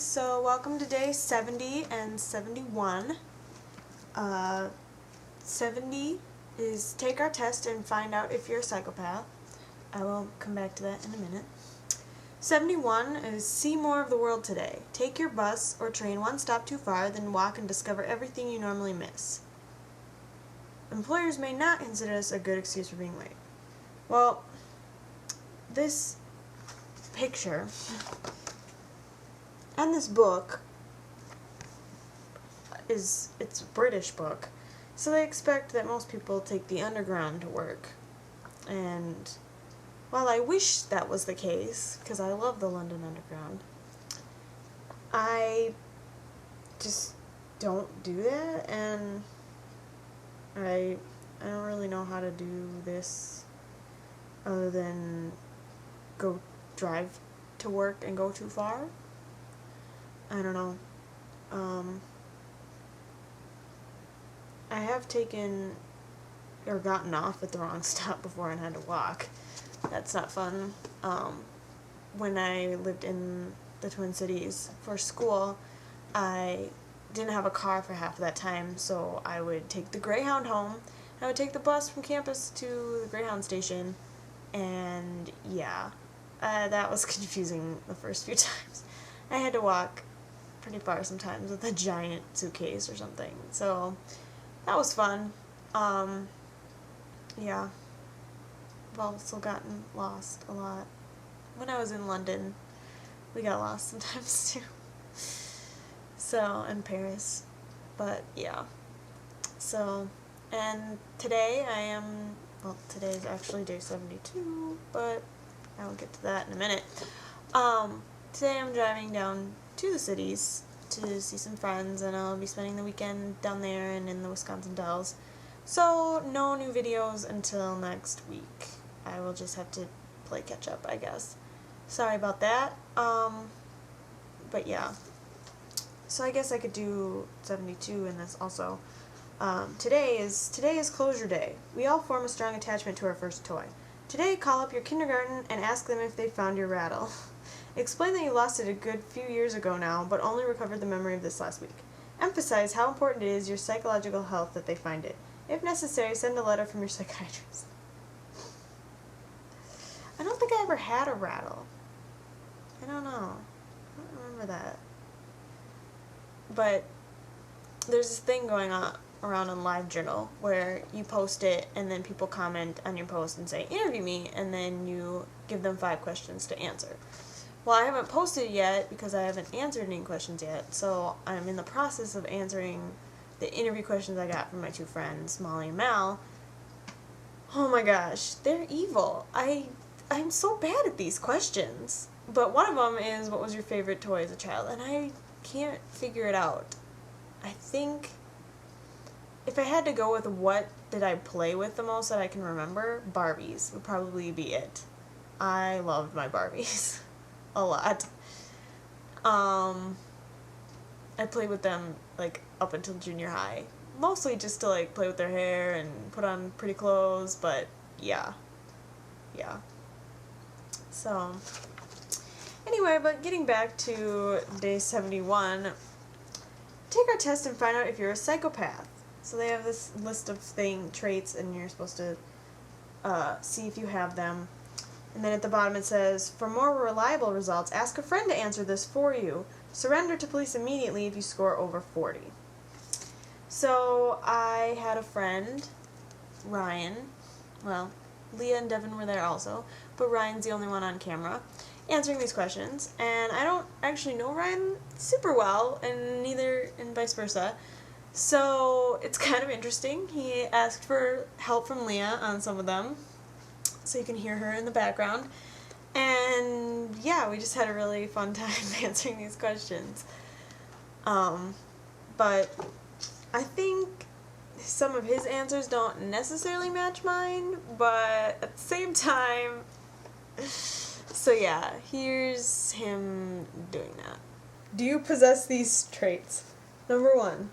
so welcome to day 70 and 71. 70 is take our test and find out if you're a psychopath. I will come back to that in a minute. 71 is see more of the world today. Take your bus or train one stop too far, then walk and discover everything you normally miss. Employers may not consider this a good excuse for being late. Well, this picture and this book it's a British book, so they expect that most people take the underground to work. And while I wish that was the case, because I love the London Underground, I just don't do that, and I don't really know how to do this other than go drive to work and go too far. I don't know. I have taken or gotten off at the wrong stop before and had to walk. That's not fun. When I lived in the Twin Cities for school, I didn't have a car for half of that time, so I would take the Greyhound home. I would take the bus from campus to the Greyhound station, and yeah, that was confusing the first few times. I had to walk pretty far sometimes with a giant suitcase or something, so that was fun. Yeah. I've also gotten lost a lot. When I was in London, we got lost sometimes too. So, in Paris. But, yeah. So, and today today's actually day 72, but I'll get to that in a minute. Today I'm driving down to the cities to see some friends, and I'll be spending the weekend down there and in the Wisconsin Dells. So, no new videos until next week. I will just have to play catch up, I guess. Sorry about that. But yeah. So I guess I could do 72 in this also. Today is closure day. We all form a strong attachment to our first toy. Today, call up your kindergarten and ask them if they found your rattle. Explain that you lost it a good few years ago now, but only recovered the memory of this last week. Emphasize how important it is your psychological health that they find it. If necessary, send a letter from your psychiatrist. I don't think I ever had a rattle. I don't know. I don't remember that. But there's this thing going on around on LiveJournal where you post it and then people comment on your post and say, interview me, and then you give them 5 questions to answer. Well, I haven't posted it yet because I haven't answered any questions yet, so I'm in the process of answering the interview questions I got from my 2 friends, Molly and Mal. Oh my gosh, they're evil. I'm so bad at these questions. But one of them is, what was your favorite toy as a child? And I can't figure it out. I think if I had to go with what did I play with the most that I can remember, Barbies would probably be it. I loved my Barbies a lot. I played with them like up until junior high. Mostly just to like play with their hair and put on pretty clothes, but yeah. So, anyway, but getting back to day 71, take our test and find out if you're a psychopath. So they have this list of traits, and you're supposed to see if you have them. And then at the bottom it says, for more reliable results, ask a friend to answer this for you. Surrender to police immediately if you score over 40. So I had a friend, Ryan. Well, Leah and Devin were there also, but Ryan's the only one on camera answering these questions. And I don't actually know Ryan super well, and vice versa. So it's kind of interesting. He asked for help from Leah on some of them, so you can hear her in the background. And yeah, we just had a really fun time answering these questions. But I think some of his answers don't necessarily match mine, but at the same time, so yeah, here's him doing that. Do you possess these traits? Number 1,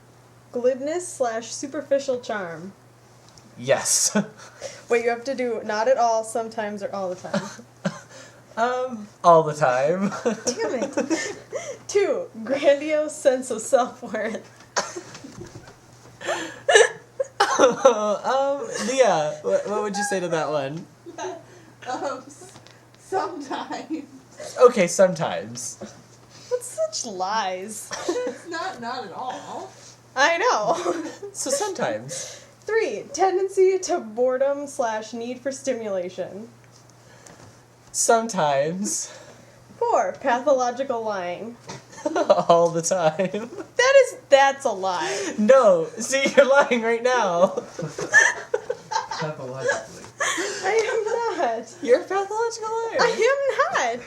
glibness/superficial charm. Yes. Wait, you have to do not at all, sometimes, or all the time. All the time. Damn it. 2, grandiose sense of self-worth. Leah, what would you say to that one? Sometimes. Okay, sometimes. That's such lies. It's not at all. I know. So sometimes. 3, tendency to boredom / need for stimulation. Sometimes. 4, pathological lying. All the time. That's a lie. No, see, you're lying right now. Pathologically. I am not. You're a pathological liar. I am not.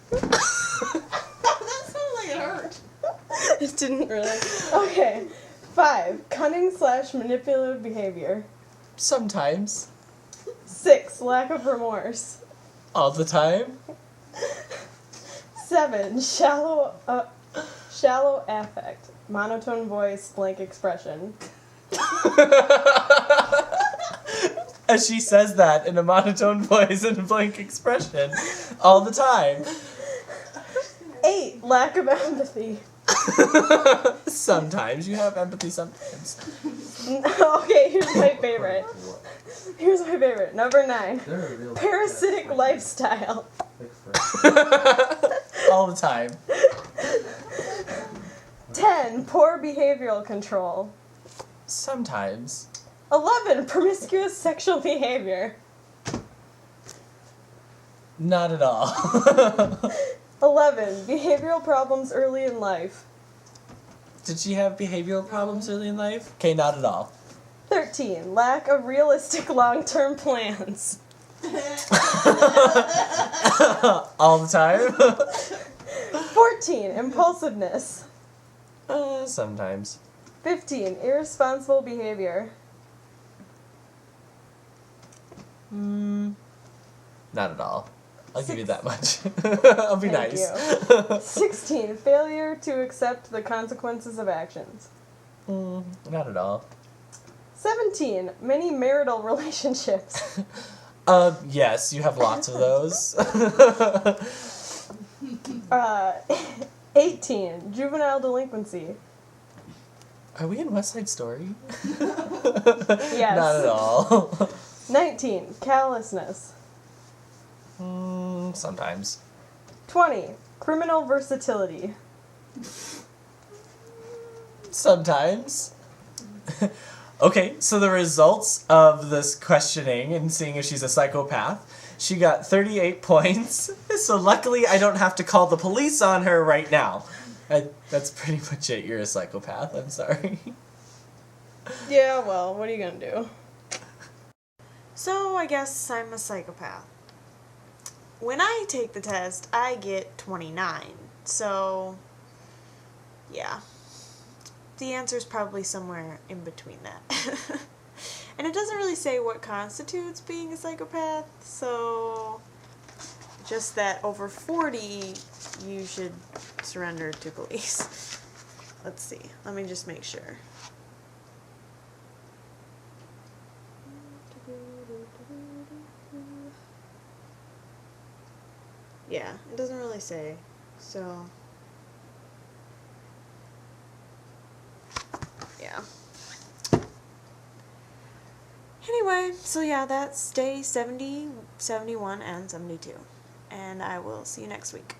That sounded like it hurt. It didn't really. Okay. 5, cunning / manipulative behavior. Sometimes. 6, lack of remorse. All the time. 7, shallow affect. Monotone voice, blank expression. As she says that in a monotone voice and a blank expression. All the time. 8, lack of empathy. Sometimes. You have empathy sometimes. Okay, here's my favorite. Here's my favorite. Number 9. They're a real Parasitic lifestyle. All the time. 10, poor behavioral control. Sometimes. 11, promiscuous sexual behavior. Not at all. 11, behavioral problems early in life. Did she have behavioral problems early in life? Okay, not at all. 13, lack of realistic long-term plans. All the time? 14, impulsiveness. Sometimes. 15, irresponsible behavior. Not at all. I'll give you that much. I'll be Thank nice. you. 16, failure to accept the consequences of actions. Not at all. 17, many marital relationships. Yes, you have lots of those. 18, juvenile delinquency. Are we in West Side Story? Yes. Not at all. 19, callousness. Sometimes. 20, criminal versatility. Sometimes. Okay, so the results of this questioning and seeing if she's a psychopath, she got 38 points. So luckily I don't have to call the police on her right now. That's pretty much it. You're a psychopath. I'm sorry. Yeah, well, what are you gonna do? So, I guess I'm a psychopath. When I take the test, I get 29. So, yeah. The answer's probably somewhere in between that. And it doesn't really say what constitutes being a psychopath, so just that over 40, you should surrender to police. Let's see. Let me just make sure. Yeah, it doesn't really say, so yeah. Anyway, so yeah, that's day 70, 71, and 72. And I will see you next week.